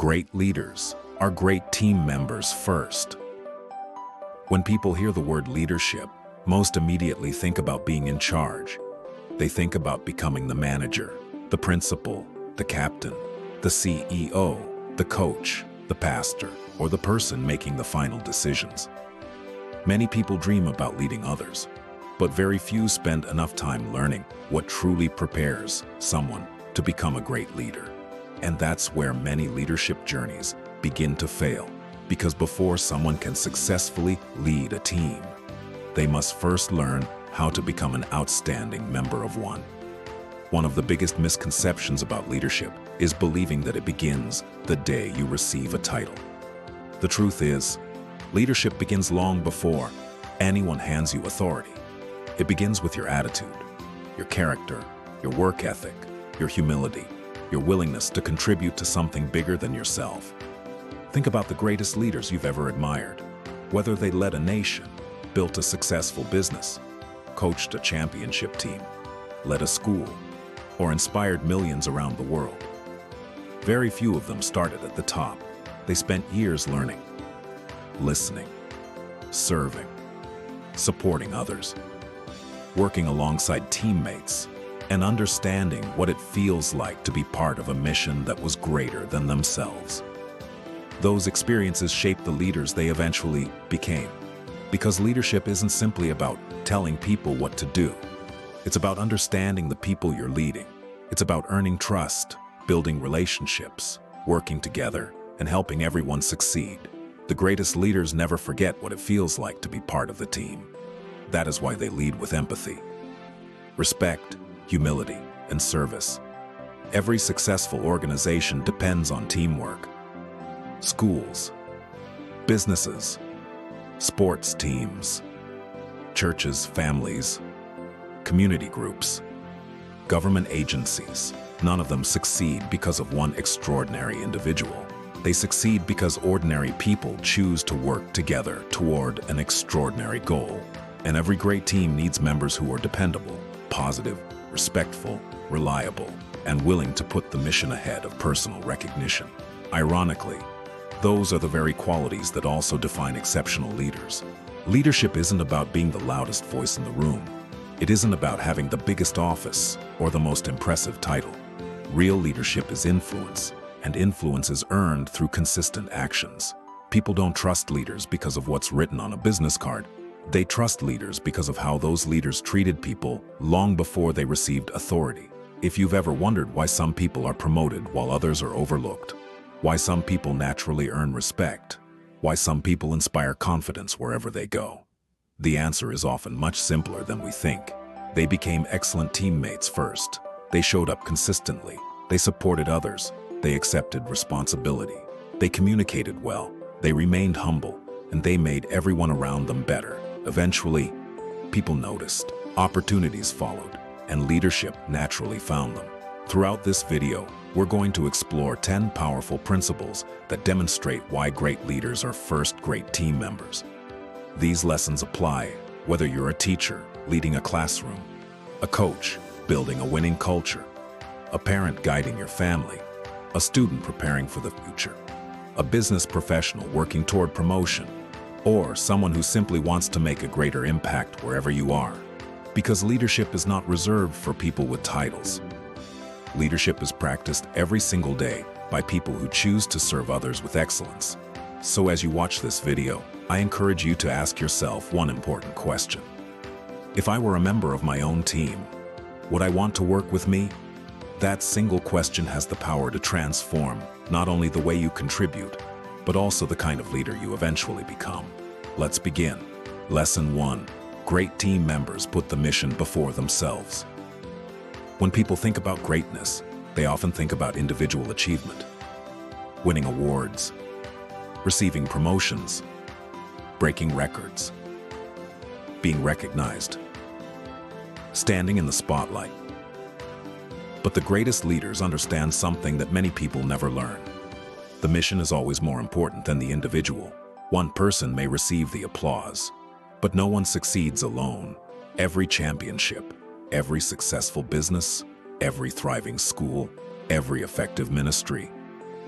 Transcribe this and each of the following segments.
Great leaders are great team members first. When people hear the word leadership, most immediately think about being in charge. They think about becoming the manager, the principal, the captain, the CEO, the coach, the pastor, or the person making the final decisions. Many people dream about leading others, but very few spend enough time learning what truly prepares someone to become a great leader. And that's where many leadership journeys begin to fail, because before someone can successfully lead a team, they must first learn how to become an outstanding member of one. One of the biggest misconceptions about leadership is believing that it begins the day you receive a title. The truth is, leadership begins long before anyone hands you authority. It begins with your attitude, your character, your work ethic, your humility, your willingness to contribute to something bigger than yourself. Think about the greatest leaders you've ever admired. Whether they led a nation, built a successful business, coached a championship team, led a school, or inspired millions around the world. Very few of them started at the top. They spent years learning, listening, serving, supporting others, working alongside teammates, and understanding what it feels like to be part of a mission that was greater than themselves. Those experiences shaped the leaders they eventually became. Because leadership isn't simply about telling people what to do. It's about understanding the people you're leading. It's about earning trust, building relationships, working together, and helping everyone succeed. The greatest leaders never forget what it feels like to be part of the team. That is why they lead with empathy, respect, humility, and service. Every successful organization depends on teamwork. Schools, businesses, sports teams, churches, families, community groups, government agencies. None of them succeed because of one extraordinary individual. They succeed because ordinary people choose to work together toward an extraordinary goal. And every great team needs members who are dependable, positive, respectful, reliable, and willing to put the mission ahead of personal recognition. Ironically, those are the very qualities that also define exceptional leaders. Leadership isn't about being the loudest voice in the room. It isn't about having the biggest office or the most impressive title. Real leadership is influence, and influence is earned through consistent actions. People don't trust leaders because of what's written on a business card. They trust leaders because of how those leaders treated people long before they received authority. If you've ever wondered why some people are promoted while others are overlooked, why some people naturally earn respect, why some people inspire confidence wherever they go, the answer is often much simpler than we think. They became excellent teammates first. They showed up consistently. They supported others. They accepted responsibility. They communicated well. They remained humble, and they made everyone around them better. Eventually, people noticed, opportunities followed, and leadership naturally found them. Throughout this video, we're going to explore 10 powerful principles that demonstrate why great leaders are first great team members. These lessons apply whether you're a teacher leading a classroom, a coach building a winning culture, a parent guiding your family, a student preparing for the future, a business professional working toward promotion, or someone who simply wants to make a greater impact wherever you are. Because leadership is not reserved for people with titles. Leadership is practiced every single day by people who choose to serve others with excellence. So as you watch this video, I encourage you to ask yourself one important question. If I were a member of my own team, would I want to work with me? That single question has the power to transform not only the way you contribute, but also the kind of leader you eventually become. Let's begin. Lesson 1. Great team members put the mission before themselves. When people think about greatness, they often think about individual achievement, winning awards, receiving promotions, breaking records, being recognized, standing in the spotlight. But the greatest leaders understand something that many people never learn. The mission is always more important than the individual. One person may receive the applause, but no one succeeds alone. Every championship, every successful business, every thriving school, every effective ministry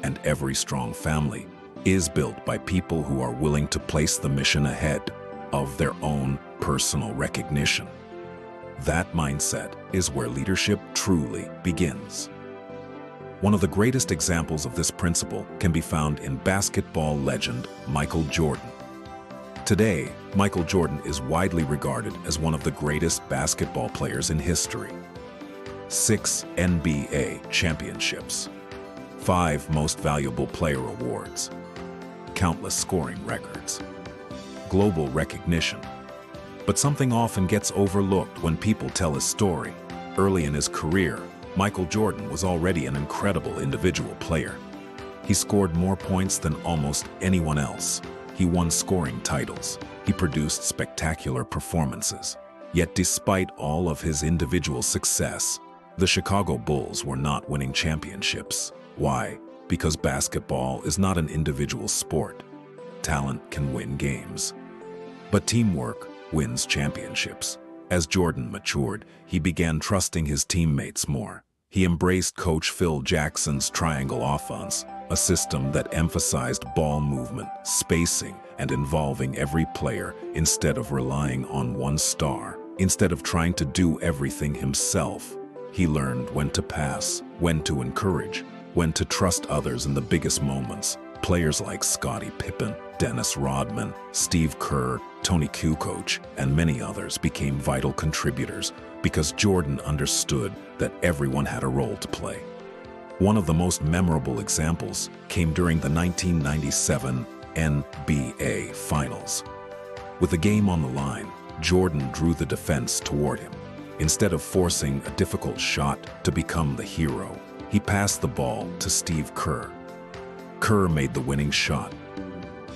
And every strong family is built by people who are willing to place the mission ahead of their own personal recognition. That mindset is where leadership truly begins. One of the greatest examples of this principle can be found in basketball legend Michael Jordan. Today, Michael Jordan is widely regarded as one of the greatest basketball players in history. 6 NBA championships, 5 Most Valuable Player awards, countless scoring records, global recognition. But something often gets overlooked when people tell his story. Early in his career, Michael Jordan was already an incredible individual player. He scored more points than almost anyone else. He won scoring titles. He produced spectacular performances. Yet despite all of his individual success, the Chicago Bulls were not winning championships. Why? Because basketball is not an individual sport. Talent can win games, but teamwork wins championships. As Jordan matured, he began trusting his teammates more. He embraced Coach Phil Jackson's triangle offense, a system that emphasized ball movement, spacing, and involving every player instead of relying on one star. Instead of trying to do everything himself, he learned when to pass, when to encourage, when to trust others in the biggest moments. Players like Scottie Pippen, Dennis Rodman, Steve Kerr, Tony Kukoc, and many others became vital contributors because Jordan understood that everyone had a role to play. One of the most memorable examples came during the 1997 NBA Finals. With the game on the line, Jordan drew the defense toward him. Instead of forcing a difficult shot to become the hero, he passed the ball to Steve Kerr. Kerr made the winning shot.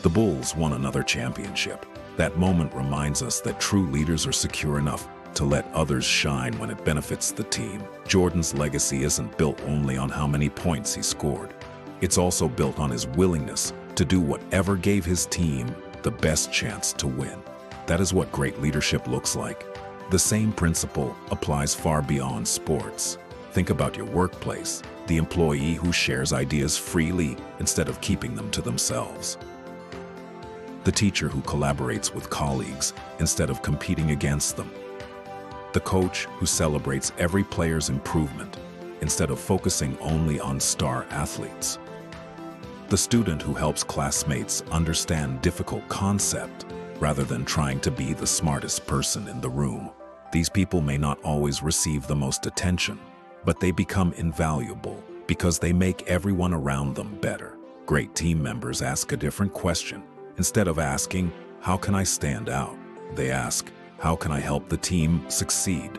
The Bulls won another championship. That moment reminds us that true leaders are secure enough to let others shine when it benefits the team. Jordan's legacy isn't built only on how many points he scored. It's also built on his willingness to do whatever gave his team the best chance to win. That is what great leadership looks like. The same principle applies far beyond sports. Think about your workplace, the employee who shares ideas freely instead of keeping them to themselves. The teacher who collaborates with colleagues instead of competing against them. The coach who celebrates every player's improvement instead of focusing only on star athletes. The student who helps classmates understand difficult concepts rather than trying to be the smartest person in the room. These people may not always receive the most attention, but they become invaluable because they make everyone around them better. Great team members ask a different question. Instead of asking, "How can I stand out?" they ask, "How can I help the team succeed?"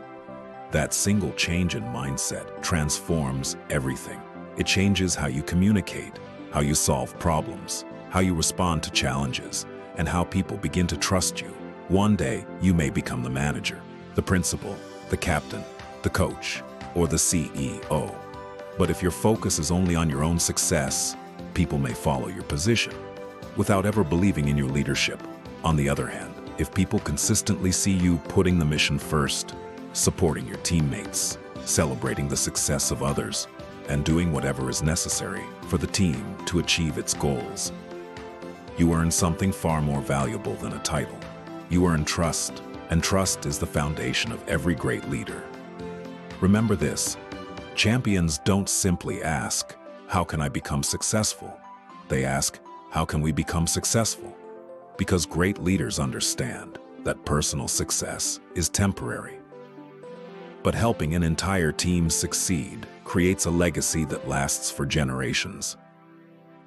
That single change in mindset transforms everything. It changes how you communicate, how you solve problems, how you respond to challenges, and how people begin to trust you. One day, you may become the manager, the principal, the captain, the coach, or the CEO. But if your focus is only on your own success, people may follow your position without ever believing in your leadership. On the other hand, if people consistently see you putting the mission first, supporting your teammates, celebrating the success of others, and doing whatever is necessary for the team to achieve its goals, you earn something far more valuable than a title. You earn trust, and trust is the foundation of every great leader. Remember this: champions don't simply ask, "How can I become successful?" They ask, "How can we become successful?" Because great leaders understand that personal success is temporary. But helping an entire team succeed creates a legacy that lasts for generations.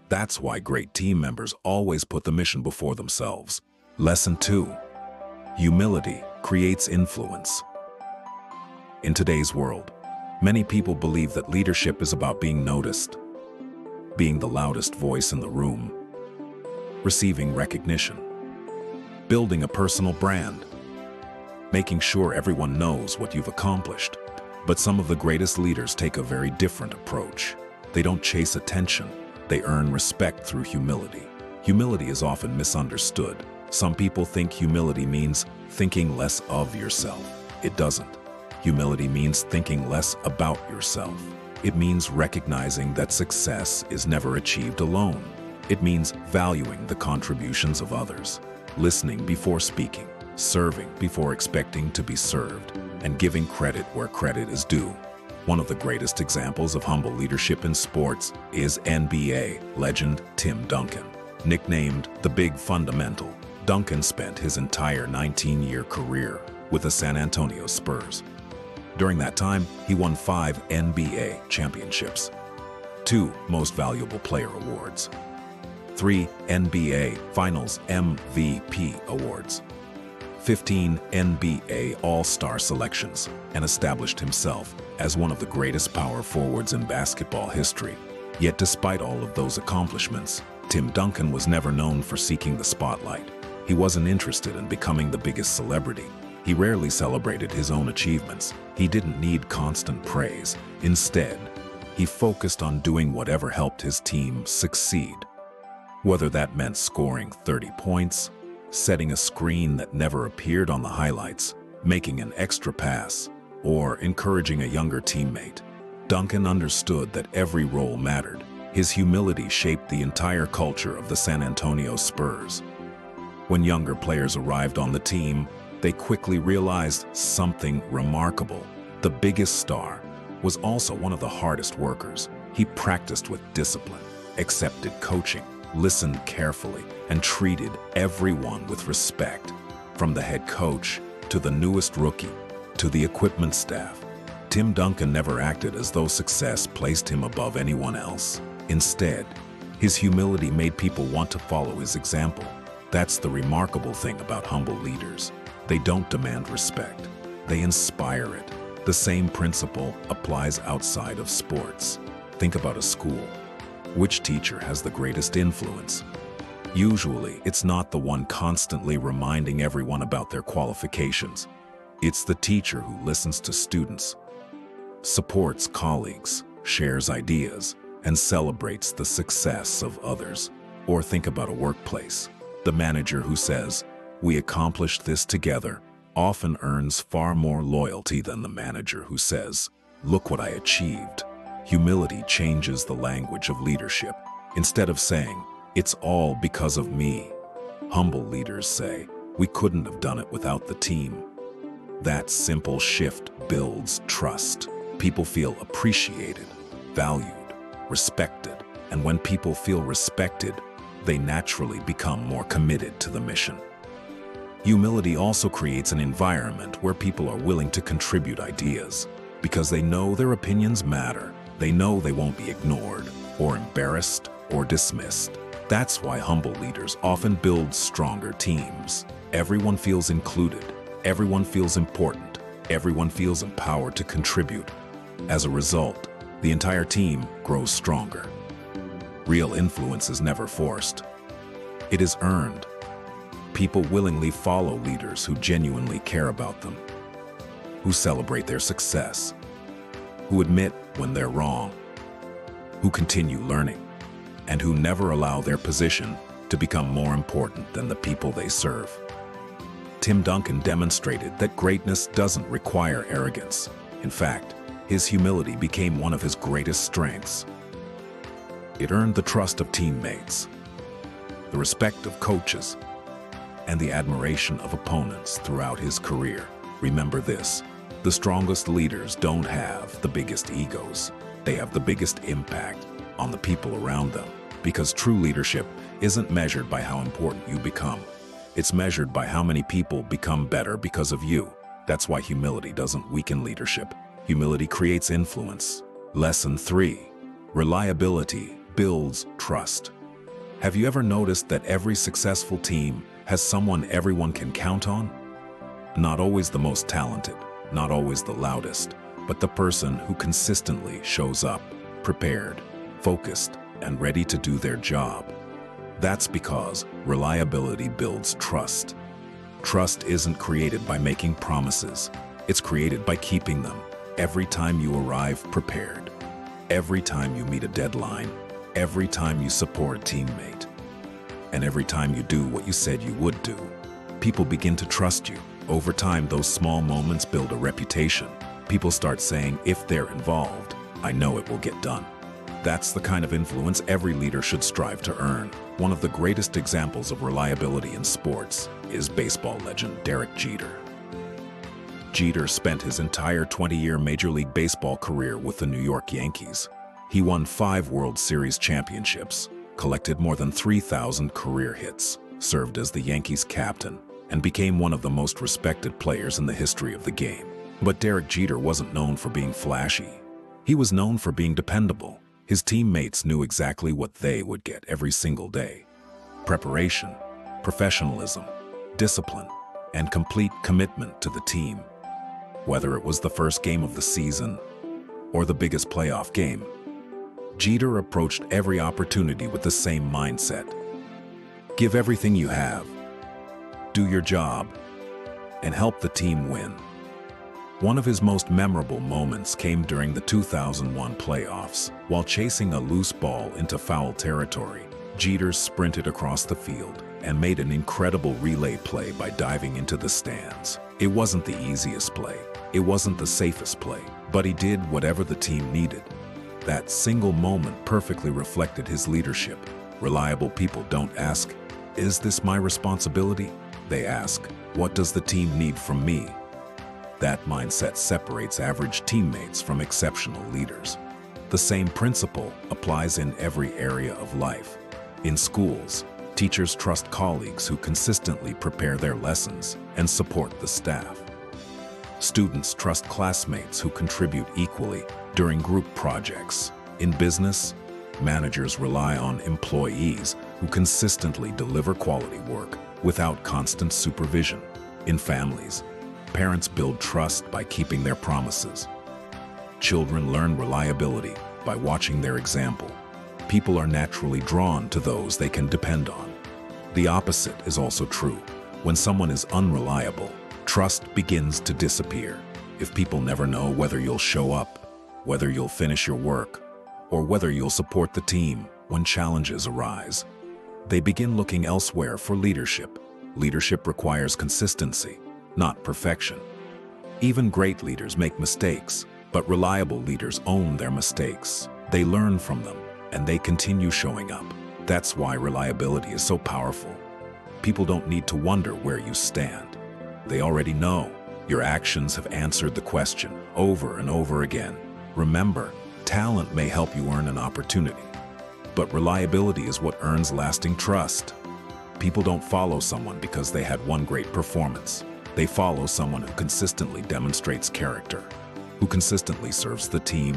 That's why great team members always put the mission before themselves. Lesson 2. Humility creates influence. In today's world, many people believe that leadership is about being noticed, being the loudest voice in the room, receiving recognition, building a personal brand, making sure everyone knows what you've accomplished. But some of the greatest leaders take a very different approach. They don't chase attention, they earn respect through humility. Humility is often misunderstood. Some people think humility means thinking less of yourself. It doesn't. Humility means thinking less about yourself. It means recognizing that success is never achieved alone. It means valuing the contributions of others, listening before speaking, serving before expecting to be served, and giving credit where credit is due. One of the greatest examples of humble leadership in sports is NBA legend Tim Duncan. Nicknamed the Big Fundamental, Duncan spent his entire 19-year career with the San Antonio Spurs. During that time, he won 5 NBA championships, 2 Most Valuable Player awards, 3 NBA Finals MVP awards, 15 NBA All-Star selections, and established himself as one of the greatest power forwards in basketball history. Yet despite all of those accomplishments, Tim Duncan was never known for seeking the spotlight. He wasn't interested in becoming the biggest celebrity. He rarely celebrated his own achievements. He didn't need constant praise. Instead, he focused on doing whatever helped his team succeed. Whether that meant scoring 30 points, setting a screen that never appeared on the highlights, making an extra pass, or encouraging a younger teammate, Duncan understood that every role mattered. His humility shaped the entire culture of the San Antonio Spurs. When younger players arrived on the team, they quickly realized something remarkable. The biggest star was also one of the hardest workers. He practiced with discipline, accepted coaching, listened carefully, and treated everyone with respect. From the head coach to the newest rookie to the equipment staff, Tim Duncan never acted as though success placed him above anyone else. Instead, his humility made people want to follow his example. That's the remarkable thing about humble leaders. They don't demand respect, they inspire it. The same principle applies outside of sports. Think about a school. Which teacher has the greatest influence? Usually, it's not the one constantly reminding everyone about their qualifications. It's the teacher who listens to students, supports colleagues, shares ideas, and celebrates the success of others. Or think about a workplace. The manager who says, "We accomplished this together," often earns far more loyalty than the manager who says, "Look what I achieved." Humility changes the language of leadership. Instead of saying, "It's all because of me," humble leaders say, "We couldn't have done it without the team." That simple shift builds trust. People feel appreciated, valued, respected, and when people feel respected, they naturally become more committed to the mission. Humility also creates an environment where people are willing to contribute ideas because they know their opinions matter. They know they won't be ignored or embarrassed or dismissed. That's why humble leaders often build stronger teams. Everyone feels included. Everyone feels important. Everyone feels empowered to contribute. As a result, the entire team grows stronger. Real influence is never forced. It is earned. People willingly follow leaders who genuinely care about them, who celebrate their success, who admit when they're wrong, who continue learning, and who never allow their position to become more important than the people they serve. Tim Duncan demonstrated that greatness doesn't require arrogance. In fact, his humility became one of his greatest strengths. It earned the trust of teammates, the respect of coaches, and the admiration of opponents throughout his career. Remember this: the strongest leaders don't have the biggest egos. They have the biggest impact on the people around them. Because true leadership isn't measured by how important you become. It's measured by how many people become better because of you. That's why humility doesn't weaken leadership. Humility creates influence. Lesson 3: reliability builds trust. Have you ever noticed that every successful team has someone everyone can count on? Not always the most talented, not always the loudest, but the person who consistently shows up, prepared, focused, and ready to do their job. That's because reliability builds trust. Trust isn't created by making promises. It's created by keeping them. Every time you arrive prepared, every time you meet a deadline, every time you support a teammate, and every time you do what you said you would do, people begin to trust you. Over time, those small moments build a reputation. People start saying, if they're involved, I know it will get done. That's the kind of influence every leader should strive to earn. One of the greatest examples of reliability in sports is baseball legend Derek Jeter. Jeter spent his entire 20-year Major League Baseball career with the New York Yankees. He won 5 World Series championships, collected more than 3,000 career hits, served as the Yankees' captain, and became one of the most respected players in the history of the game. But Derek Jeter wasn't known for being flashy. He was known for being dependable. His teammates knew exactly what they would get every single day. Preparation, professionalism, discipline, and complete commitment to the team. Whether it was the first game of the season or the biggest playoff game, Jeter approached every opportunity with the same mindset. Give everything you have, do your job, and help the team win. One of his most memorable moments came during the 2001 playoffs. While chasing a loose ball into foul territory, Jeter sprinted across the field and made an incredible relay play by diving into the stands. It wasn't the easiest play, it wasn't the safest play, but he did whatever the team needed. That single moment perfectly reflected his leadership. Reliable people don't ask, "Is this my responsibility?" They ask, "What does the team need from me?" That mindset separates average teammates from exceptional leaders. The same principle applies in every area of life. In schools, teachers trust colleagues who consistently prepare their lessons and support the staff. Students trust classmates who contribute equally during group projects. In business, managers rely on employees who consistently deliver quality work without constant supervision. In families, parents build trust by keeping their promises. Children learn reliability by watching their example. People are naturally drawn to those they can depend on. The opposite is also true. When someone is unreliable, trust begins to disappear. If people never know whether you'll show up, whether you'll finish your work, or whether you'll support the team when challenges arise, they begin looking elsewhere for leadership. Leadership requires consistency, not perfection. Even great leaders make mistakes, but reliable leaders own their mistakes. They learn from them, and they continue showing up. That's why reliability is so powerful. People don't need to wonder where you stand. They already know. Your actions have answered the question over and over again. Remember, talent may help you earn an opportunity, but reliability is what earns lasting trust. People don't follow someone because they had one great performance. They follow someone who consistently demonstrates character, who consistently serves the team,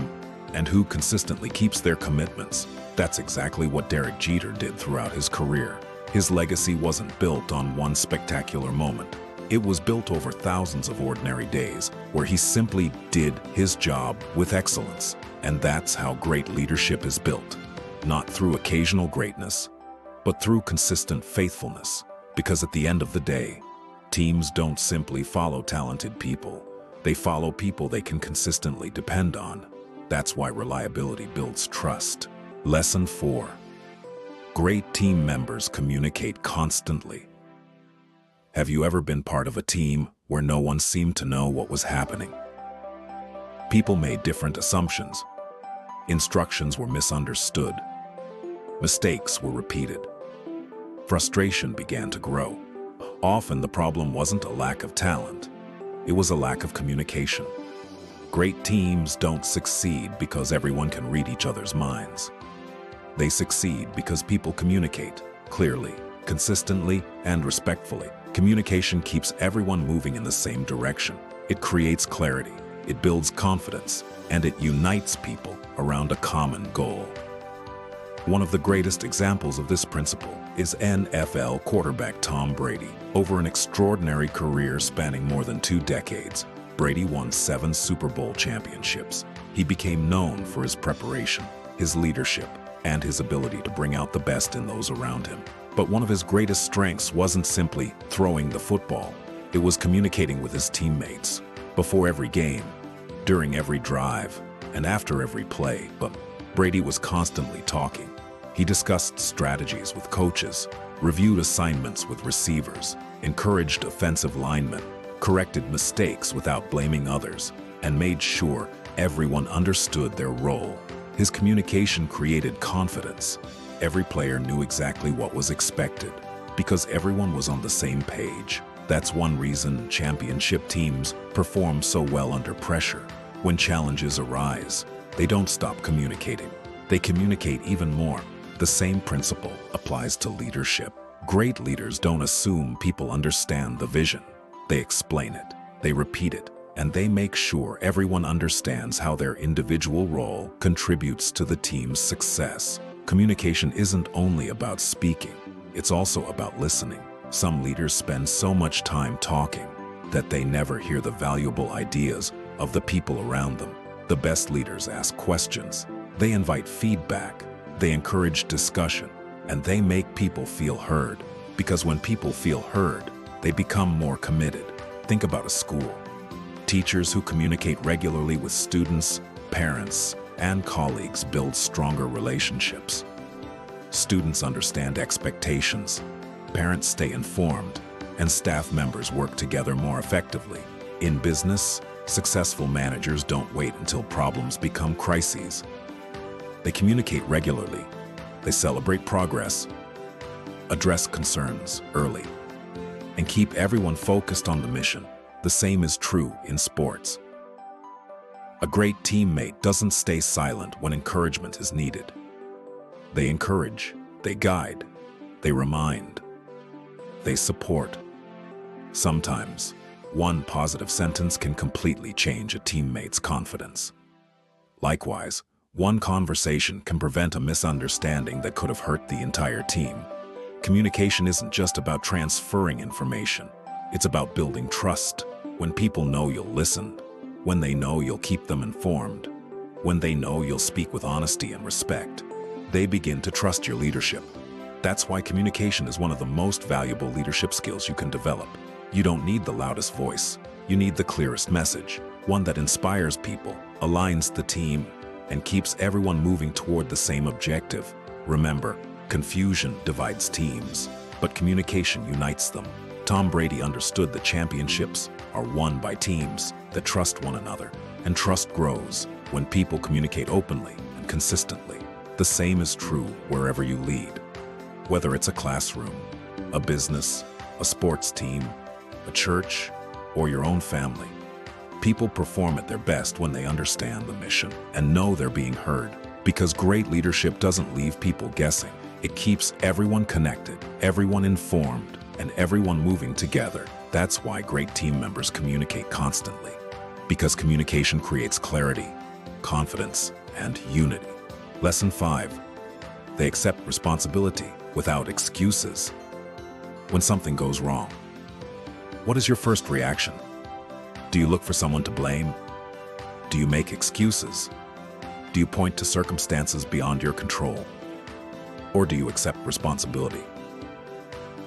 and who consistently keeps their commitments. That's exactly what Derek Jeter did throughout his career. His legacy wasn't built on one spectacular moment. It was built over thousands of ordinary days where he simply did his job with excellence. And that's how great leadership is built. Not through occasional greatness, but through consistent faithfulness. Because at the end of the day, teams don't simply follow talented people. They follow people they can consistently depend on. That's why reliability builds trust. Lesson 4. Great team members communicate constantly. Have you ever been part of a team where no one seemed to know what was happening? People made different assumptions. Instructions were misunderstood. Mistakes were repeated. Frustration began to grow. Often the problem wasn't a lack of talent. It was a lack of communication. Great teams don't succeed because everyone can read each other's minds. They succeed because people communicate clearly, consistently, and respectfully. Communication keeps everyone moving in the same direction. It creates clarity, it builds confidence, and it unites people around a common goal. One of the greatest examples of this principle is NFL quarterback Tom Brady. Over an extraordinary career spanning more than 2 decades, Brady won 7 Super Bowl championships. He became known for his preparation, his leadership, and his ability to bring out the best in those around him. But one of his greatest strengths wasn't simply throwing the football. It was communicating with his teammates. Before every game, during every drive, and after every play, but Brady was constantly talking. He discussed strategies with coaches, reviewed assignments with receivers, encouraged offensive linemen, corrected mistakes without blaming others, and made sure Everyone understood their role. His communication created confidence. Every player knew exactly what was expected because everyone was on the same page. That's one reason championship teams perform so well under pressure. When challenges arise, they don't stop communicating. They communicate even more. The same principle applies to leadership. Great leaders don't assume people understand the vision. They explain it, they repeat it, and they make sure everyone understands how their individual role contributes to the team's success. Communication isn't only about speaking, it's also about listening. Some leaders spend so much time talking that they never hear the valuable ideas of the people around them. The best leaders ask questions, they invite feedback, they encourage discussion, and they make people feel heard. Because when people feel heard, they become more committed. Think about a school. Teachers who communicate regularly with students, parents, and colleagues build stronger relationships. Students understand expectations, parents stay informed, and staff members work together more effectively. In business, successful managers don't wait until problems become crises. They communicate regularly, they celebrate progress, address concerns early, and keep everyone focused on the mission. The same is true in sports. A great teammate doesn't stay silent when encouragement is needed. They encourage, they guide, they remind, they support. Sometimes, one positive sentence can completely change a teammate's confidence. Likewise, one conversation can prevent a misunderstanding that could have hurt the entire team. Communication isn't just about transferring information. It's about building trust. When people know you'll listen, when they know you'll keep them informed, when they know you'll speak with honesty and respect, they begin to trust your leadership. That's why communication is one of the most valuable leadership skills you can develop. You don't need the loudest voice. You need the clearest message, one that inspires people, aligns the team, and keeps everyone moving toward the same objective. Remember, confusion divides teams, but communication unites them. Tom Brady understood that championships are won by teams that trust one another, and trust grows when people communicate openly and consistently. The same is true wherever you lead. Whether it's a classroom, a business, a sports team, a church, or your own family, people perform at their best when they understand the mission and know they're being heard. Because great leadership doesn't leave people guessing. It keeps everyone connected, everyone informed, and everyone moving together. That's why great team members communicate constantly. Because communication creates clarity, confidence, and unity. Lesson 5. They accept responsibility without excuses. When something goes wrong, what is your first reaction? Do you look for someone to blame? Do you make excuses? Do you point to circumstances beyond your control? Or do you accept responsibility?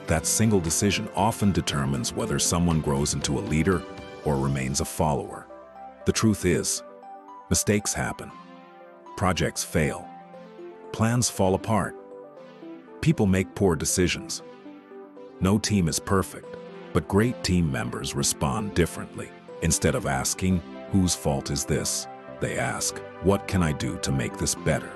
That single decision often determines whether someone grows into a leader or remains a follower. The truth is, mistakes happen. Projects fail. Plans fall apart. People make poor decisions. No team is perfect, but great team members respond differently. Instead of asking, "Whose fault is this?" they ask, "What can I do to make this better?"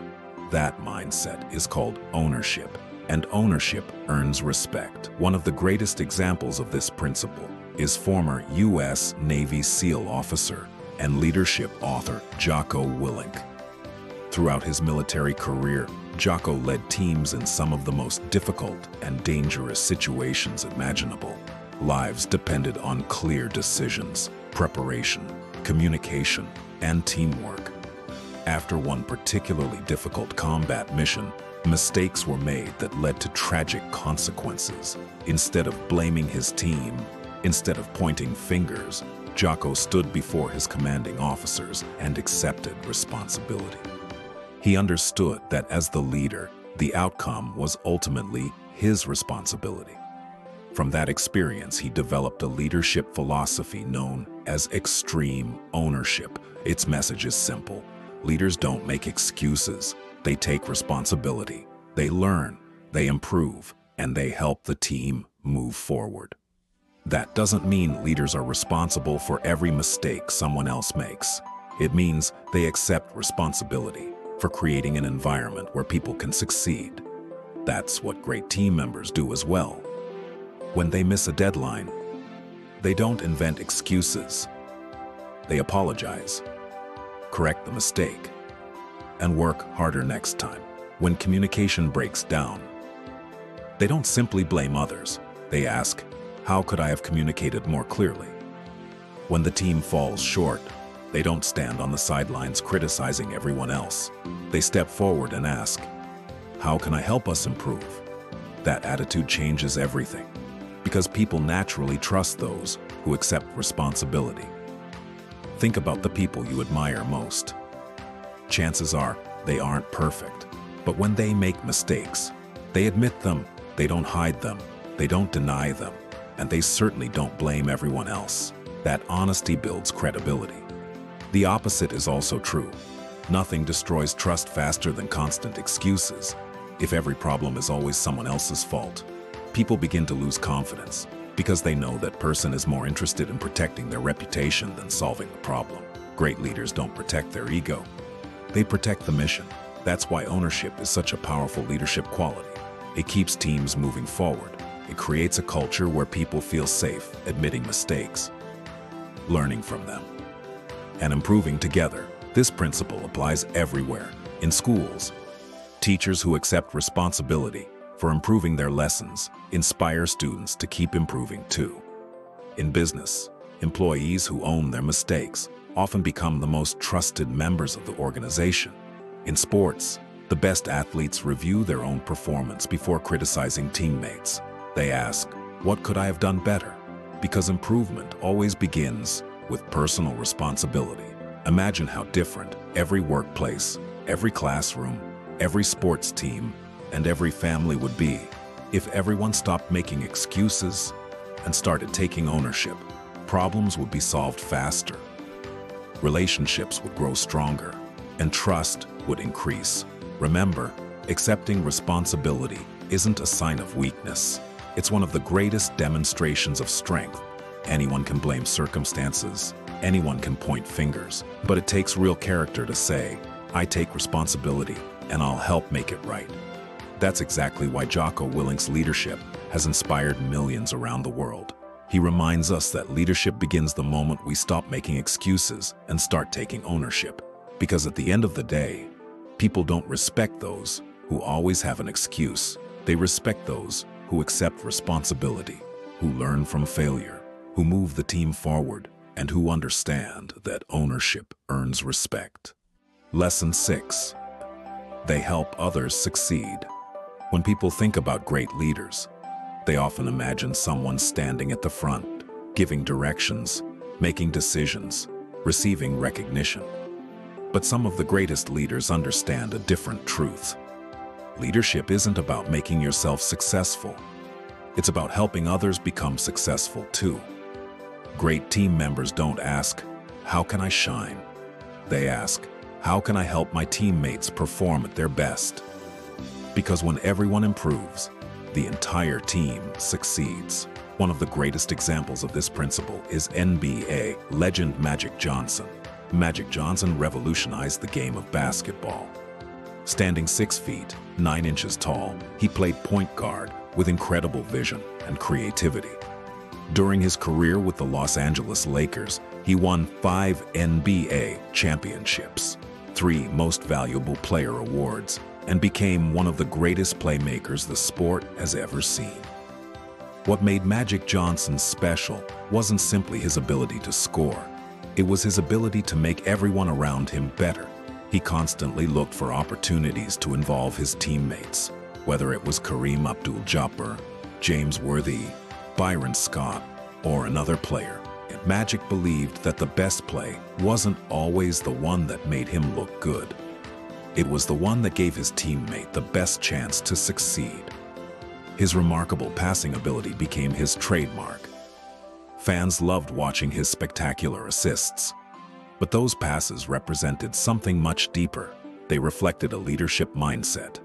That mindset is called ownership, and ownership earns respect. One of the greatest examples of this principle is former U.S. Navy SEAL officer and leadership author Jocko Willink. Throughout his military career, Jocko led teams in some of the most difficult and dangerous situations imaginable. Lives depended on clear decisions, preparation, communication, and teamwork. After one particularly difficult combat mission, mistakes were made that led to tragic consequences. Instead of blaming his team, instead of pointing fingers, Jocko stood before his commanding officers and accepted responsibility. He understood that as the leader, the outcome was ultimately his responsibility. From that experience, he developed a leadership philosophy known as extreme ownership. Its message is simple. Leaders don't make excuses. They take responsibility. They learn, they improve, and they help the team move forward. That doesn't mean leaders are responsible for every mistake someone else makes. It means they accept responsibility for creating an environment where people can succeed. That's what great team members do as well. When they miss a deadline, they don't invent excuses. They apologize, correct the mistake, and work harder next time. When communication breaks down, they don't simply blame others. They ask, how could I have communicated more clearly? When the team falls short, they don't stand on the sidelines criticizing everyone else. They step forward and ask, how can I help us improve? That attitude changes everything, because people naturally trust those who accept responsibility. Think about the people you admire most. Chances are they aren't perfect, but when they make mistakes, they admit them, they don't hide them, they don't deny them, and they certainly don't blame everyone else. That honesty builds credibility. The opposite is also true. Nothing destroys trust faster than constant excuses. If every problem is always someone else's fault, people begin to lose confidence because they know that person is more interested in protecting their reputation than solving the problem. Great leaders don't protect their ego. They protect the mission. That's why ownership is such a powerful leadership quality. It keeps teams moving forward. It creates a culture where people feel safe admitting mistakes, learning from them, and improving together. This principle applies everywhere. In schools, teachers who accept responsibility for improving their lessons inspire students to keep improving too. In business, employees who own their mistakes often become the most trusted members of the organization. In sports, the best athletes review their own performance before criticizing teammates. They ask, what could I have done better? Because improvement always begins with personal responsibility. Imagine how different every workplace, every classroom, every sports team, and every family would be if everyone stopped making excuses and started taking ownership. Problems would be solved faster, relationships would grow stronger, and trust would increase. Remember, accepting responsibility isn't a sign of weakness. It's one of the greatest demonstrations of strength. Anyone can blame circumstances, anyone can point fingers, but it takes real character to say, I take responsibility and I'll help make it right. That's exactly why Jocko Willink's leadership has inspired millions around the world. He reminds us that leadership begins the moment we stop making excuses and start taking ownership. Because at the end of the day, people don't respect those who always have an excuse. They respect those who accept responsibility, who learn from failure, who move the team forward, and who understand that ownership earns respect. Lesson 6. They help others succeed. When people think about great leaders, they often imagine someone standing at the front, giving directions, making decisions, receiving recognition. But some of the greatest leaders understand a different truth. Leadership isn't about making yourself successful. It's about helping others become successful too. Great team members don't ask, how can I shine? They ask, how can I help my teammates perform at their best? Because when everyone improves, the entire team succeeds. One of the greatest examples of this principle is NBA legend Magic Johnson. Magic Johnson revolutionized the game of basketball. Standing 6 feet, 9 inches tall, he played point guard with incredible vision and creativity. During his career with the Los Angeles Lakers, he won 5 NBA championships, 3 Most Valuable Player awards, and became one of the greatest playmakers the sport has ever seen. What made Magic Johnson special wasn't simply his ability to score. It was his ability to make everyone around him better. He constantly looked for opportunities to involve his teammates, whether it was Kareem Abdul-Jabbar, James Worthy, Byron Scott, or another player. Magic believed that the best play wasn't always the one that made him look good. It was the one that gave his teammate the best chance to succeed. His remarkable passing ability became his trademark. Fans loved watching his spectacular assists. But those passes represented something much deeper. They reflected a leadership mindset.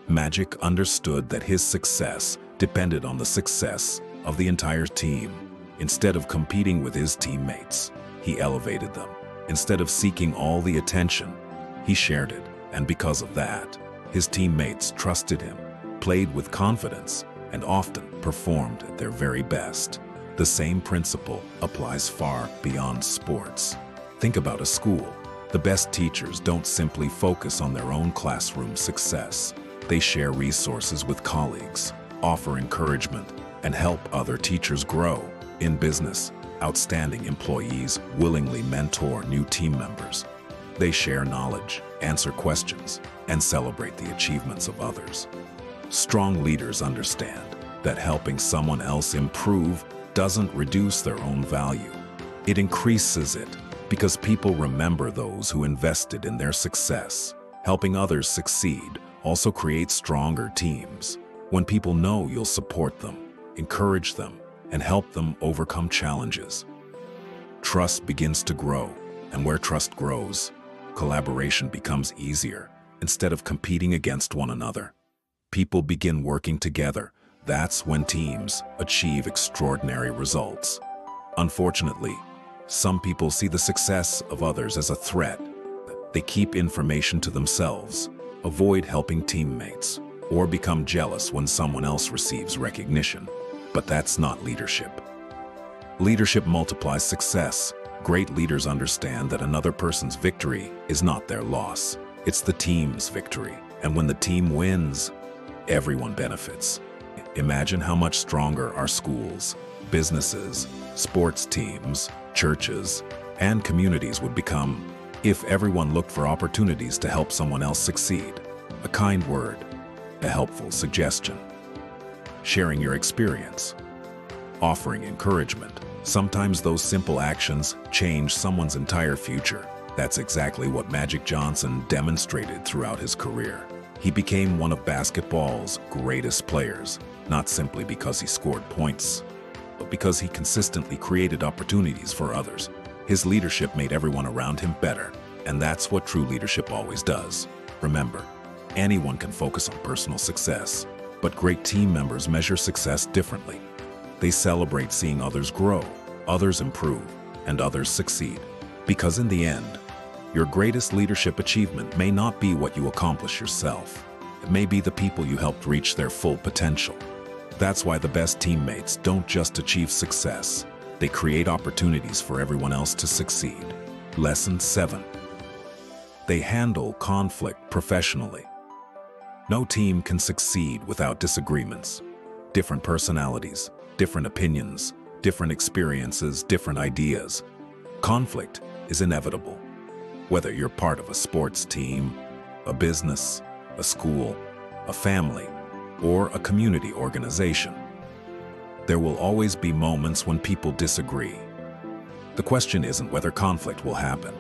Magic understood that his success depended on the success of the entire team. Instead of competing with his teammates, he elevated them. Instead of seeking all the attention, he shared it, and because of that, his teammates trusted him, played with confidence, and often performed at their very best. The same principle applies far beyond sports. Think about a school. The best teachers don't simply focus on their own classroom success. They share resources with colleagues, offer encouragement, and help other teachers grow. In business, outstanding employees willingly mentor new team members. They share knowledge, answer questions, and celebrate the achievements of others. Strong leaders understand that helping someone else improve doesn't reduce their own value. It increases it because people remember those who invested in their success. Helping others succeed also creates stronger teams. When people know you'll support them, encourage them, and help them overcome challenges, trust begins to grow, and where trust grows, collaboration becomes easier. Instead of competing against one another, people begin working together. That's when teams achieve extraordinary results. Unfortunately, some people see the success of others as a threat. They keep information to themselves, avoid helping teammates, or become jealous when someone else receives recognition. But that's not leadership. Leadership multiplies success. Great leaders understand that another person's victory is not their loss. It's the team's victory. And when the team wins, everyone benefits. Imagine how much stronger our schools, businesses, sports teams, churches, and communities would become if everyone looked for opportunities to help someone else succeed. A kind word, a helpful suggestion, sharing your experience, offering encouragement. Sometimes those simple actions change someone's entire future. That's exactly what Magic Johnson demonstrated throughout his career. He became one of basketball's greatest players, not simply because he scored points, but because he consistently created opportunities for others. His leadership made everyone around him better, and that's what true leadership always does. Remember, anyone can focus on personal success, but great team members measure success differently. They celebrate seeing others grow, others improve, and others succeed. Because in the end, your greatest leadership achievement may not be what you accomplish yourself. It may be the people you helped reach their full potential. That's why the best teammates don't just achieve success. They create opportunities for everyone else to succeed. Lesson 7. They handle conflict professionally. No team can succeed without disagreements. Different personalities, different opinions, different experiences, different ideas. Conflict is inevitable. Whether you're part of a sports team, a business, a school, a family, or a community organization, there will always be moments when people disagree. The question isn't whether conflict will happen.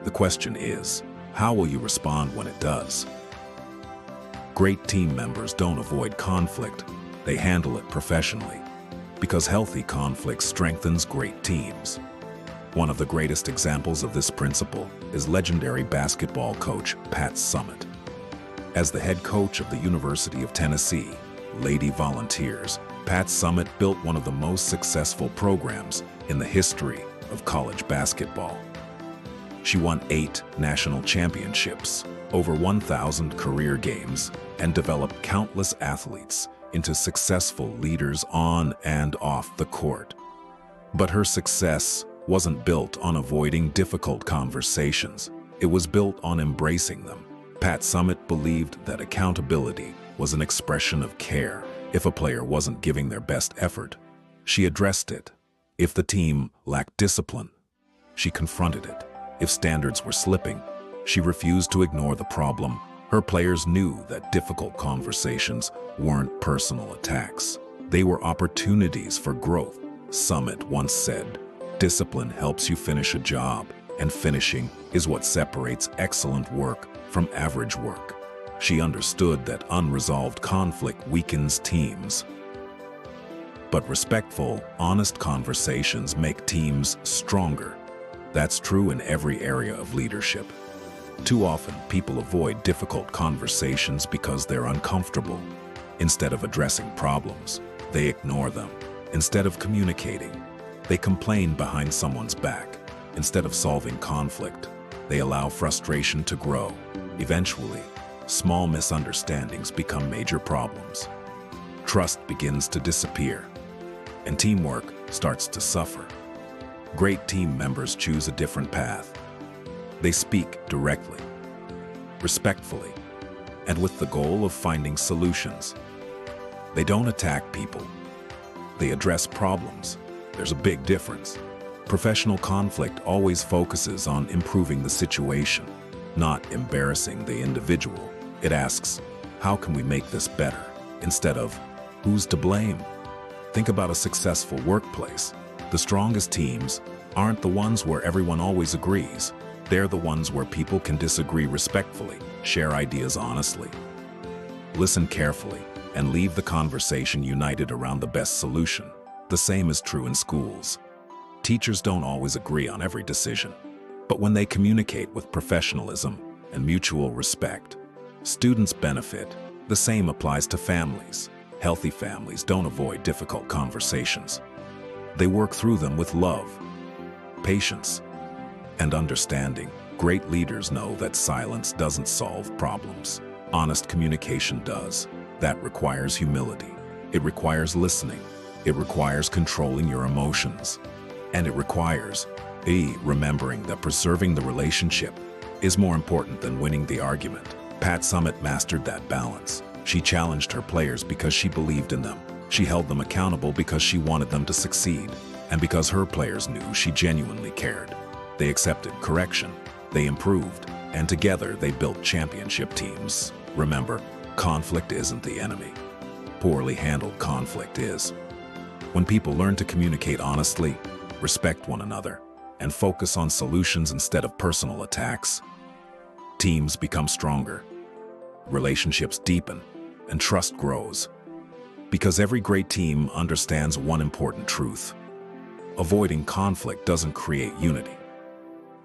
The question is, how will you respond when it does? Great team members don't avoid conflict, they handle it professionally, because healthy conflict strengthens great teams. One of the greatest examples of this principle is legendary basketball coach Pat Summitt. As the head coach of the University of Tennessee Lady Volunteers, Pat Summitt built one of the most successful programs in the history of college basketball. She won 8 national championships, over 1,000 career games, and developed countless athletes into successful leaders on and off the court. But her success wasn't built on avoiding difficult conversations. It was built on embracing them. Pat Summitt believed that accountability was an expression of care. If a player wasn't giving their best effort, she addressed it. If the team lacked discipline, she confronted it. If standards were slipping, she refused to ignore the problem. Her players knew that difficult conversations weren't personal attacks. They were opportunities for growth. Summitt once said, "Discipline helps you finish a job, and finishing is what separates excellent work from average work." She understood that unresolved conflict weakens teams. But respectful, honest conversations make teams stronger. That's true in every area of leadership. Too often, people avoid difficult conversations because they're uncomfortable. Instead of addressing problems, they ignore them. Instead of communicating, they complain behind someone's back. Instead of solving conflict, they allow frustration to grow. Eventually, small misunderstandings become major problems. Trust begins to disappear, and teamwork starts to suffer. Great team members choose a different path. They speak directly, respectfully, and with the goal of finding solutions. They don't attack people. They address problems. There's a big difference. Professional conflict always focuses on improving the situation, not embarrassing the individual. It asks, how can we make this better? Instead of, who's to blame? Think about a successful workplace. The strongest teams aren't the ones where everyone always agrees. They're the ones where people can disagree respectfully, share ideas honestly, listen carefully, and leave the conversation united around the best solution. The same is true in schools. Teachers don't always agree on every decision, but when they communicate with professionalism and mutual respect, students benefit. The same applies to families. Healthy families don't avoid difficult conversations. They work through them with love, patience, and understanding. Great leaders know that silence doesn't solve problems. Honest communication does. That requires humility. It requires listening. It requires controlling your emotions. And it requires remembering that preserving the relationship is more important than winning the argument. Pat Summitt mastered that balance. She challenged her players because she believed in them. She held them accountable because she wanted them to succeed, and because her players knew she genuinely cared. They accepted correction, they improved, and together they built championship teams. Remember, conflict isn't the enemy. Poorly handled conflict is. When people learn to communicate honestly, respect one another, and focus on solutions instead of personal attacks, teams become stronger, relationships deepen, and trust grows. Because every great team understands one important truth: avoiding conflict doesn't create unity.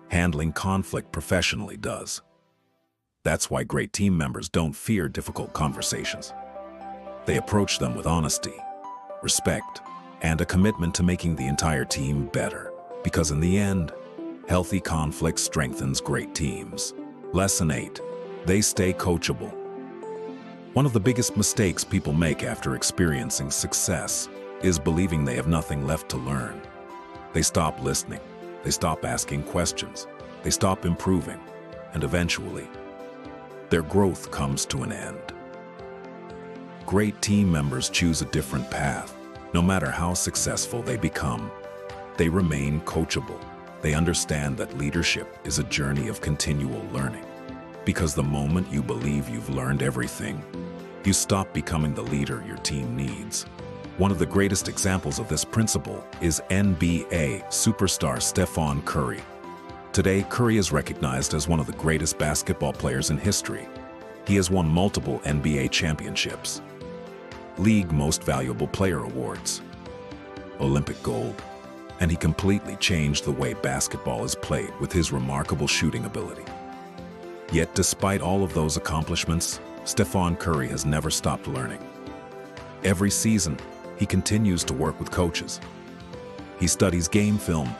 Handling conflict professionally does. That's why great team members don't fear difficult conversations. They approach them with honesty, respect, and a commitment to making the entire team better. Because in the end, healthy conflict strengthens great teams. Lesson 8. They stay coachable. One of the biggest mistakes people make after experiencing success is believing they have nothing left to learn. They stop listening. They stop asking questions. They stop improving. And eventually, their growth comes to an end. Great team members choose a different path. No matter how successful they become, they remain coachable. They understand that leadership is a journey of continual learning. Because the moment you believe you've learned everything, you stop becoming the leader your team needs. One of the greatest examples of this principle is NBA superstar Stephen Curry. Today, Curry is recognized as one of the greatest basketball players in history. He has won multiple NBA championships, League Most Valuable Player awards, Olympic gold, and he completely changed the way basketball is played with his remarkable shooting ability. Yet despite all of those accomplishments, Stephen Curry has never stopped learning. Every season, he continues to work with coaches. He studies game film,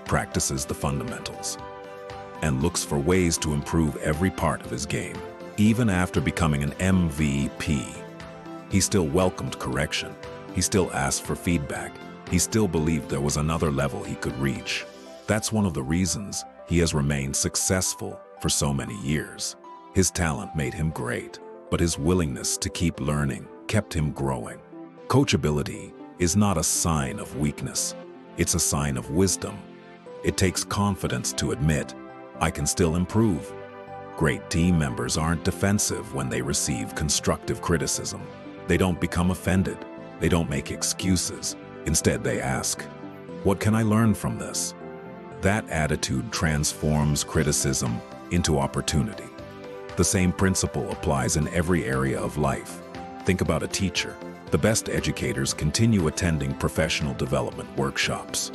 practices the fundamentals, and looks for ways to improve every part of his game. Even after becoming an MVP, he still welcomed correction. He still asked for feedback. He still believed there was another level he could reach. That's one of the reasons he has remained successful for so many years. His talent made him great, but his willingness to keep learning kept him growing. Coachability is not a sign of weakness. It's a sign of wisdom. It takes confidence to admit, I can still improve. Great team members aren't defensive when they receive constructive criticism. They don't become offended. They don't make excuses. Instead, they ask, what can I learn from this? That attitude transforms criticism into opportunity. The same principle applies in every area of life. Think about a teacher. The best educators continue attending professional development workshops,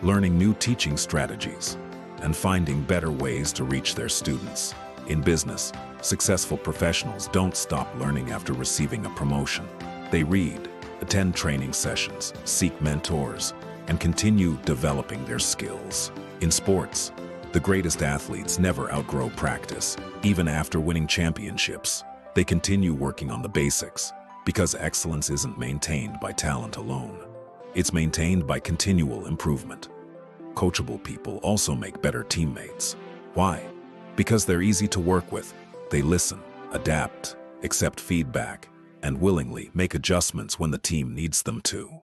learning new teaching strategies, and finding better ways to reach their students. In business, successful professionals don't stop learning after receiving a promotion. They read, attend training sessions, seek mentors, and continue developing their skills. In sports, the greatest athletes never outgrow practice. Even after winning championships, they continue working on the basics, because excellence isn't maintained by talent alone. It's maintained by continual improvement. Coachable people also make better teammates. Why? Because they're easy to work with. They listen, adapt, accept feedback, and willingly make adjustments when the team needs them to.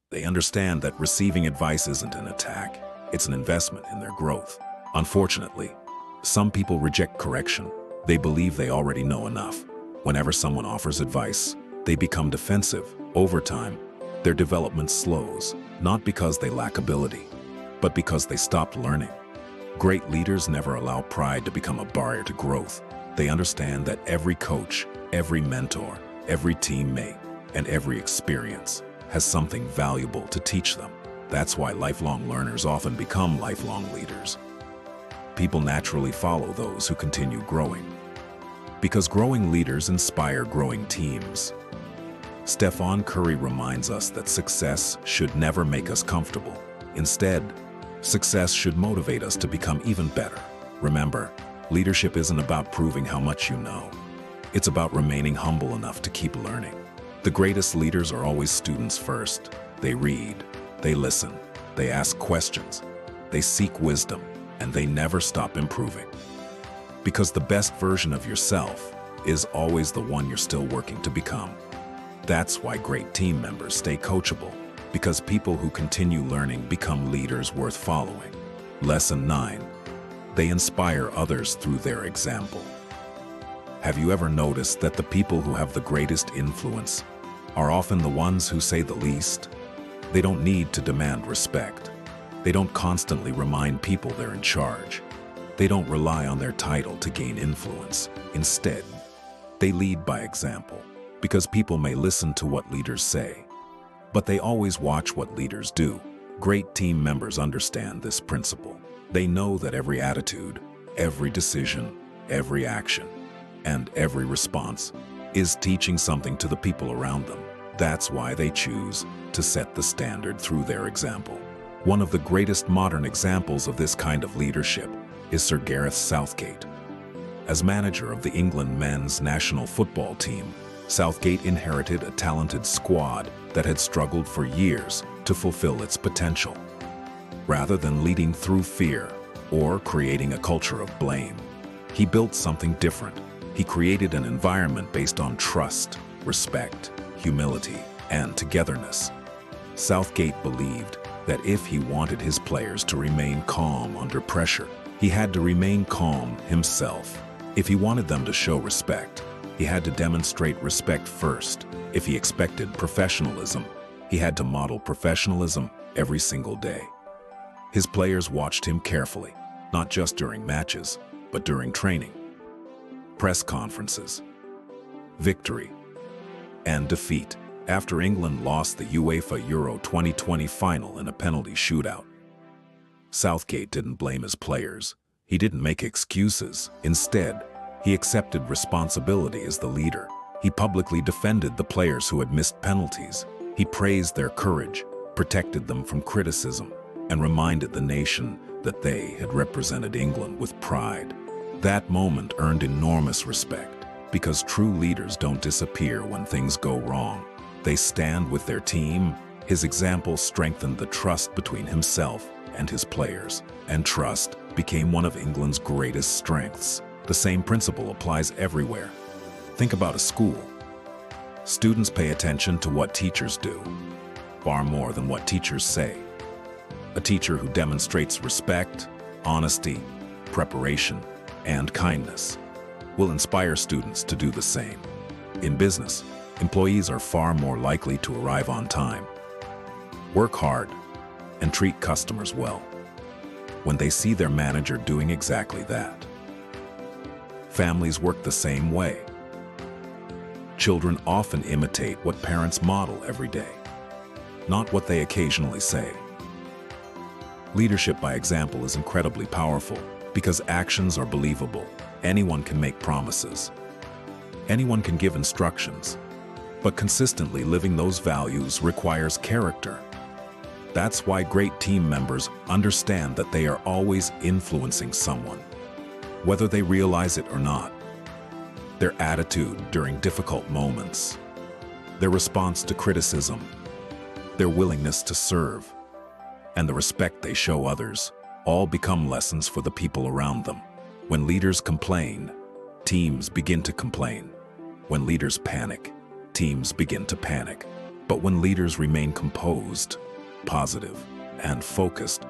They understand that receiving advice isn't an attack, it's an investment in their growth. Unfortunately, some people reject correction. They believe they already know enough. Whenever someone offers advice, they become defensive. Over time, their development slows, not because they lack ability, but because they stopped learning. Great leaders never allow pride to become a barrier to growth. They understand that every coach, every mentor, every teammate, and every experience has something valuable to teach them. That's why lifelong learners often become lifelong leaders. People naturally follow those who continue growing, because growing leaders inspire growing teams. Stephen Curry reminds us that success should never make us comfortable. Instead, success should motivate us to become even better. Remember, leadership isn't about proving how much you know. It's about remaining humble enough to keep learning. The greatest leaders are always students first. They read, they listen, they ask questions, they seek wisdom, and they never stop improving. Because the best version of yourself is always the one you're still working to become. That's why great team members stay coachable, because people who continue learning become leaders worth following. Lesson 9. They inspire others through their example. Have you ever noticed that the people who have the greatest influence are often the ones who say the least? They don't need to demand respect. They don't constantly remind people they're in charge. They don't rely on their title to gain influence. Instead, they lead by example, because people may listen to what leaders say, but they always watch what leaders do. Great team members understand this principle. They know that every attitude, every decision, every action, and every response is teaching something to the people around them. That's why they choose to set the standard through their example. One of the greatest modern examples of this kind of leadership is Sir Gareth Southgate. As manager of the England men's national football team, Southgate inherited a talented squad that had struggled for years to fulfill its potential. Rather than leading through fear or creating a culture of blame, he built something different. He created an environment based on trust, respect, humility, and togetherness. Southgate believed that if he wanted his players to remain calm under pressure, he had to remain calm himself. If he wanted them to show respect, he had to demonstrate respect first. If he expected professionalism, he had to model professionalism every single day. His players watched him carefully, not just during matches, but during training, press conferences, victory, and defeat. After England lost the UEFA Euro 2020 final in a penalty shootout, Southgate didn't blame his players. He didn't make excuses. Instead, he accepted responsibility as the leader. He publicly defended the players who had missed penalties. He praised their courage, protected them from criticism, and reminded the nation that they had represented England with pride. That moment earned enormous respect, because true leaders don't disappear when things go wrong. They stand with their team. His example strengthened the trust between himself and his players, and trust became one of England's greatest strengths. The same principle applies everywhere. Think about a school. Students pay attention to what teachers do, far more than what teachers say. A teacher who demonstrates respect, honesty, preparation, and kindness will inspire students to do the same. In business, employees are far more likely to arrive on time, work hard, and treat customers well when they see their manager doing exactly that. Families work the same way. Children often imitate what parents model every day, not what they occasionally say. Leadership by example is incredibly powerful because actions are believable. Anyone can make promises. Anyone can give instructions. But consistently living those values requires character. That's why great team members understand that they are always influencing someone, whether they realize it or not. Their attitude during difficult moments, their response to criticism, their willingness to serve, and the respect they show others all become lessons for the people around them. When leaders complain, teams begin to complain. When leaders panic, teams begin to panic. But when leaders remain composed, positive, and focused,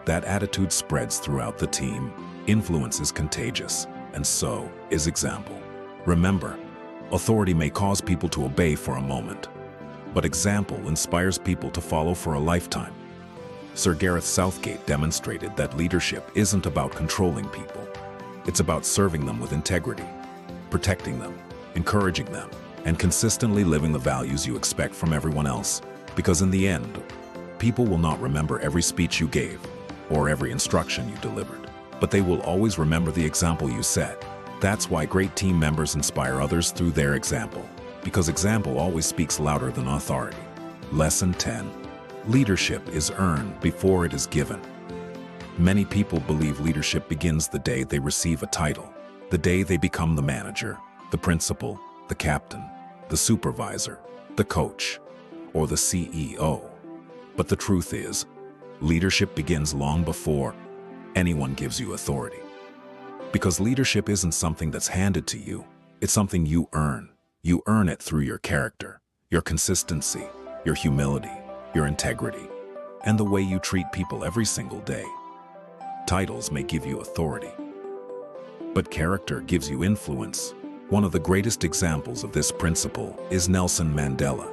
that attitude spreads throughout the team. Influence is contagious, and so is example. Remember, authority may cause people to obey for a moment, but example inspires people to follow for a lifetime. Sir Gareth Southgate demonstrated that leadership isn't about controlling people. It's about serving them with integrity, protecting them, encouraging them, and consistently living the values you expect from everyone else. Because in the end, people will not remember every speech you gave or every instruction you delivered, but they will always remember the example you set. That's why great team members inspire others through their example, because example always speaks louder than authority. Lesson 10. Leadership is earned before it is given. Many people believe leadership begins the day they receive a title, the day they become the manager, the principal, the captain, the supervisor, the coach, or the CEO. But the truth is, leadership begins long before anyone gives you authority. Because leadership isn't something that's handed to you, it's something you earn. You earn it through your character, your consistency, your humility, your integrity, and the way you treat people every single day. Titles may give you authority, but character gives you influence. One of the greatest examples of this principle is Nelson Mandela.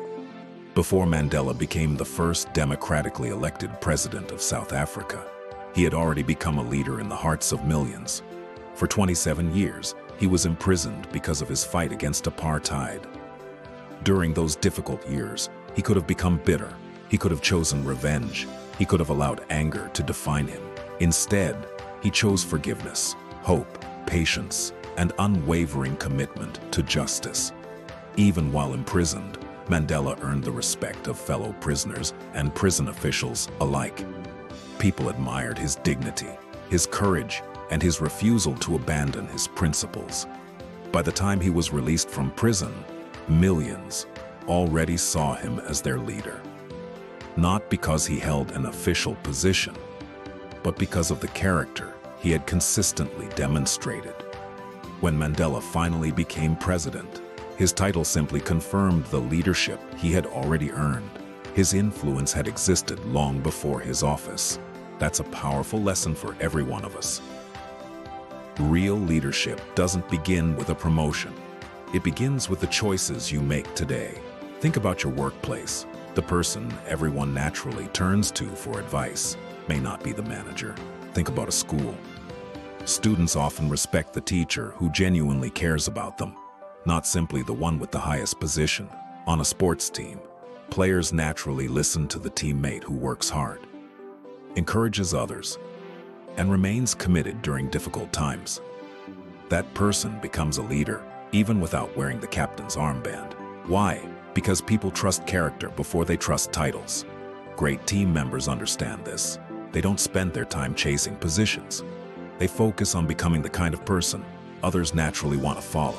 Before Mandela became the first democratically elected president of South Africa, he had already become a leader in the hearts of millions. For 27 years, he was imprisoned because of his fight against apartheid. During those difficult years, he could have become bitter. He could have chosen revenge. He could have allowed anger to define him. Instead, he chose forgiveness, hope, patience, and unwavering commitment to justice. Even while imprisoned, Mandela earned the respect of fellow prisoners and prison officials alike. People admired his dignity, his courage, and his refusal to abandon his principles. By the time he was released from prison, millions already saw him as their leader. Not because he held an official position, but because of the character he had consistently demonstrated. When Mandela finally became president, his title simply confirmed the leadership he had already earned. His influence had existed long before his office. That's a powerful lesson for every one of us. Real leadership doesn't begin with a promotion. It begins with the choices you make today. Think about your workplace. The person everyone naturally turns to for advice may not be the manager. Think about a school. Students often respect the teacher who genuinely cares about them, not simply the one with the highest position. On a sports team, players naturally listen to the teammate who works hard, encourages others, and remains committed during difficult times. That person becomes a leader, even without wearing the captain's armband. Why? Because people trust character before they trust titles. Great team members understand this. They don't spend their time chasing positions. They focus on becoming the kind of person others naturally want to follow.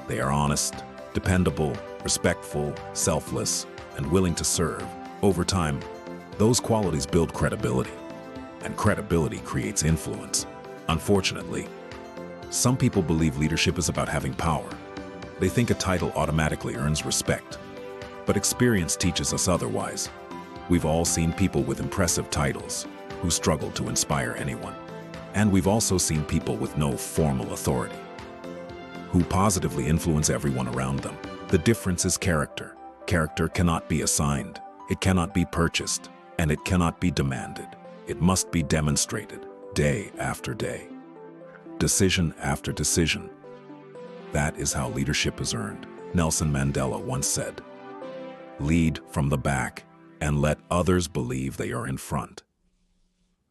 They are honest, dependable, respectful, selfless, and willing to serve. Over time, those qualities build credibility, and credibility creates influence. Unfortunately, some people believe leadership is about having power. They think a title automatically earns respect. But experience teaches us otherwise. We've all seen people with impressive titles who struggle to inspire anyone. And we've also seen people with no formal authority who positively influence everyone around them. The difference is character. Character cannot be assigned, it cannot be purchased, and it cannot be demanded. It must be demonstrated day after day, decision after decision. That is how leadership is earned. Nelson Mandela once said, "Lead from the back and let others believe they are in front."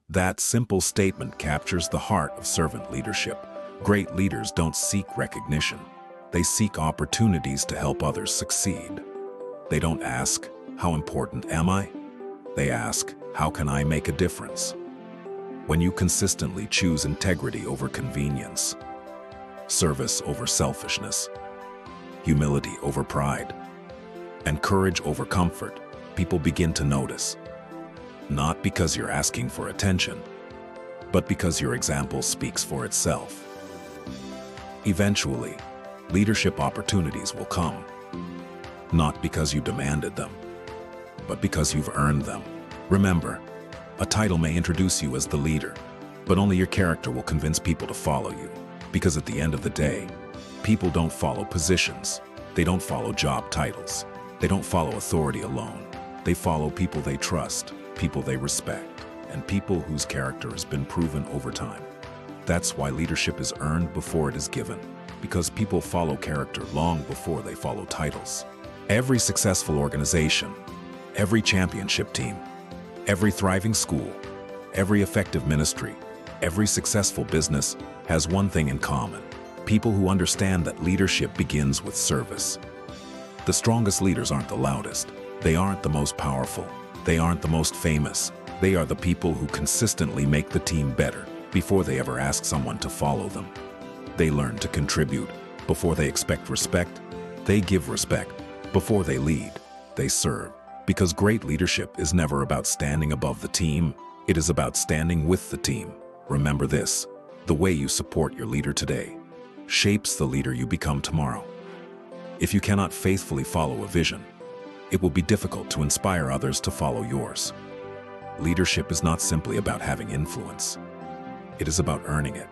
That simple statement captures the heart of servant leadership. Great leaders don't seek recognition. They seek opportunities to help others succeed. They don't ask, "How important am I?" They ask, how can I make a difference? When you consistently choose integrity over convenience, service over selfishness, humility over pride, and courage over comfort, people begin to notice. Not because you're asking for attention, but because your example speaks for itself. Eventually, leadership opportunities will come, not because you demanded them, but because you've earned them. Remember, a title may introduce you as the leader, but only your character will convince people to follow you. Because at the end of the day, people don't follow positions. They don't follow job titles. They don't follow authority alone. They follow people they trust, people they respect, and people whose character has been proven over time. That's why leadership is earned before it is given, because people follow character long before they follow titles. Every successful organization, every championship team, every thriving school, every effective ministry, every successful business has one thing in common: people who understand that leadership begins with service. The strongest leaders aren't the loudest. They aren't the most powerful. They aren't the most famous. They are the people who consistently make the team better before they ever ask someone to follow them. They learn to contribute before they expect respect. They give respect before they lead. They serve. Because great leadership is never about standing above the team. It is about standing with the team. Remember this: the way you support your leader today shapes the leader you become tomorrow. If you cannot faithfully follow a vision, it will be difficult to inspire others to follow yours. Leadership is not simply about having influence. It is about earning it.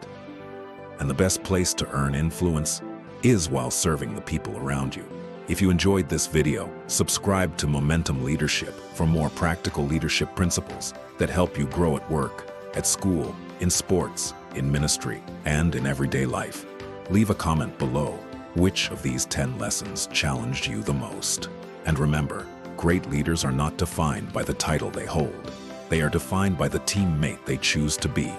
And the best place to earn influence is while serving the people around you. If you enjoyed this video, subscribe to Momentum Leadership for more practical leadership principles that help you grow at work, at school, in sports, in ministry, and in everyday life. Leave a comment below. Which of these 10 lessons challenged you the most? And remember, great leaders are not defined by the title they hold. They are defined by the teammate they choose to be.